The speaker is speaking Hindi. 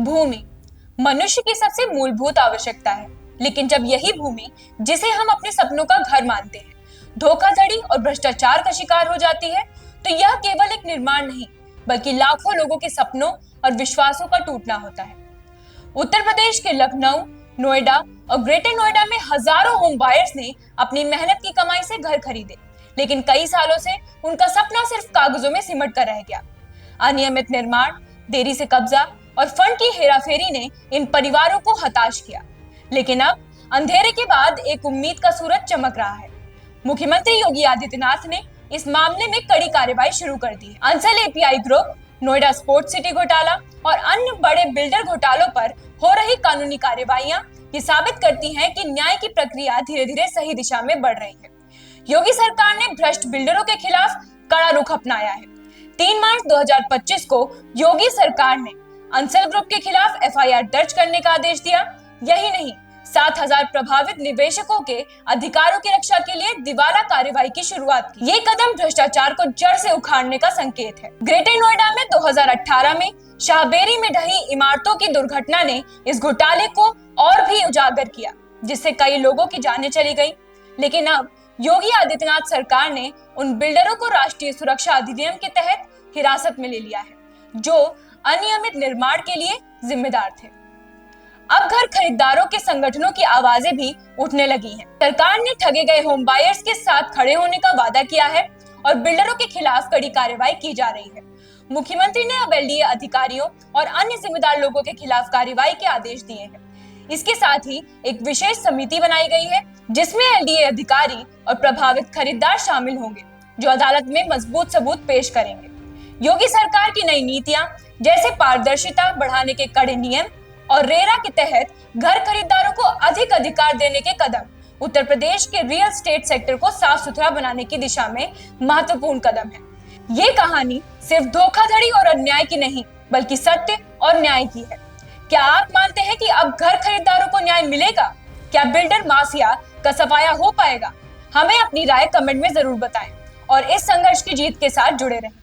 भूमि मनुष्य की सबसे मूलभूत आवश्यकता है, लेकिन जब यही भूमि, जिसे हम अपने सपनों का घर मानते हैं, धोखाधड़ी और भ्रष्टाचार का शिकार हो जाती है, तो यह केवल एक निर्माण नहीं, बल्कि लाखों लोगों के सपनों और विश्वासों का टूटना होता है। उत्तर प्रदेश के लखनऊ, नोएडा और ग्रेटर नोएडा में हजारों होम बायर्स ने अपनी मेहनत की कमाई से घर खरीदे, लेकिन कई सालों से उनका सपना सिर्फ कागजों में सिमट कर रह गया। अनियमित निर्माण, देरी से कब्जा और फंड की हेराफेरी ने इन परिवारों को हताश किया। लेकिन अब अंधेरे के बाद एक उम्मीद का सूरज चमक रहा है। मुख्यमंत्री योगी आदित्यनाथ ने इस मामले में कड़ी कार्रवाई शुरू कर दी है। Ansal API group, Noida sports city घोटाला और अन्य बड़े बिल्डर घोटालों पर हो रही कानूनी कार्रवाइयां ये साबित करती हैं कि न्याय की प्रक्रिया धीरे धीरे सही दिशा में बढ़ रही है। योगी सरकार ने भ्रष्ट बिल्डरों के खिलाफ कड़ा रुख अपनाया है। 3 मार्च 2025 को योगी सरकार ने अंसल ग्रुप के खिलाफ एफआईआर दर्ज करने का आदेश दिया। यही नहीं, 7,000 प्रभावित निवेशकों के अधिकारों की रक्षा के लिए दिवाला कार्रवाई की शुरुआत की। ये कदम भ्रष्टाचार को जड़ से उखाड़ने का संकेत है। ग्रेटर नोएडा में 2018 में शाहबेरी में ढही इमारतों की दुर्घटना ने इस घोटाले को और भी उजागर किया, जिससे कई लोगों की जानें चली गई। लेकिन अब योगी आदित्यनाथ सरकार ने उन बिल्डरों को राष्ट्रीय सुरक्षा अधिनियम के तहत हिरासत में ले लिया है, जो अनियमित निर्माण के लिए जिम्मेदार थे। अब घर खरीदारों के संगठनों की आवाजें भी उठने लगी हैं। सरकार ने ठगे गए होम बायर्स के साथ खड़े होने का वादा किया है और बिल्डरों के खिलाफ कड़ी कार्रवाई की जा रही है। मुख्यमंत्री ने अब एलडीए अधिकारियों और अन्य जिम्मेदार लोगों के खिलाफ कार्रवाई के आदेश दिए हैं। इसके साथ ही एक विशेष समिति बनाई गई है, जिसमें एलडीए अधिकारी और प्रभावित खरीदार शामिल होंगे, जो अदालत में मजबूत सबूत पेश करेंगे। योगी सरकार की नई नीतियां, जैसे पारदर्शिता बढ़ाने के कड़े नियम और रेरा के तहत घर खरीदारों को अधिक अधिकार देने के कदम, उत्तर प्रदेश के रियल एस्टेट सेक्टर को साफ सुथरा बनाने की दिशा में महत्वपूर्ण कदम है। ये कहानी सिर्फ धोखाधड़ी और अन्याय की नहीं, बल्कि सत्य और न्याय की है। क्या आप मानते हैं कि अब घर खरीदारों को न्याय मिलेगा? क्या बिल्डर माफिया का सफाया हो पाएगा? हमें अपनी राय कमेंट में जरूर बताएं और इस संघर्ष की जीत के साथ जुड़े रहें।